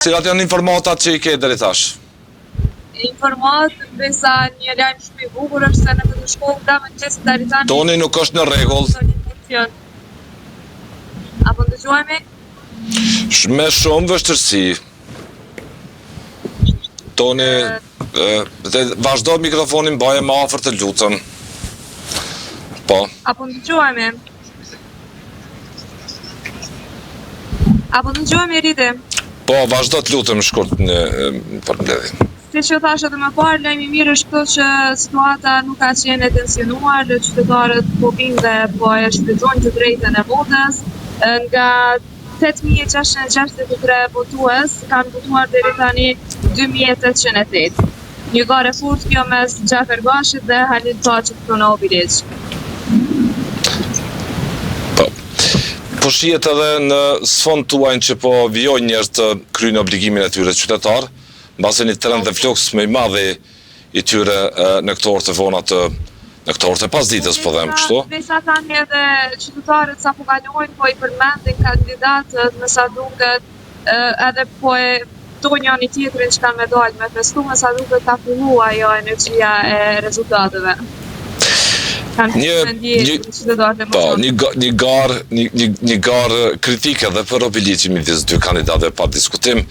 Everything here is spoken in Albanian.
Cilat janë informatat që I ke deri tash? Informat, besa një lajm shumë I bukur është se në këtë shkollë nga mëngjesit deri tani. Toni nuk është në rregull. Apo ndëgjuhemi? Me shumë vështirësi. Toni, vazhdo mikrofonin baje më afër të lutem. Po. Apo ndëgjuhemi? Apo ndëgjuhemi Riti? Po, vazhdo të lutem shkurt në përmbledhje. Si që thash edhe më parë, lajmi mirë është këtë që situata nuk ka qenë e tensionuar, dhe qytetarët po vinë dhe po e shfrytëzojnë të drejtën e votës. Nga 8.663 votues kanë votuar deri tani 2.808. Një gare furt kjo mes Gjafer Gashit dhe Halil Çaçit Kronobilic. Po shihet edhe në sfond tuajnë që po vijojnë njerëz të kryejnë obligimin e tyre qytetar, mbasi një trend dhe floks më I madh I tyre në këto orë të vona në këto orë të pasdites, po them kështu. Besa tani edhe qytetarët sa po kalojnë, po I përmendin kandidatët, me sa duket edhe po e tonë njëri tjetrin që kanë me dalë me festu, me sa duket ka filluar ajo energjia e rezultateve. Një garë kritike dhe për Obilicin midis dy kandidatëve pa diskutim.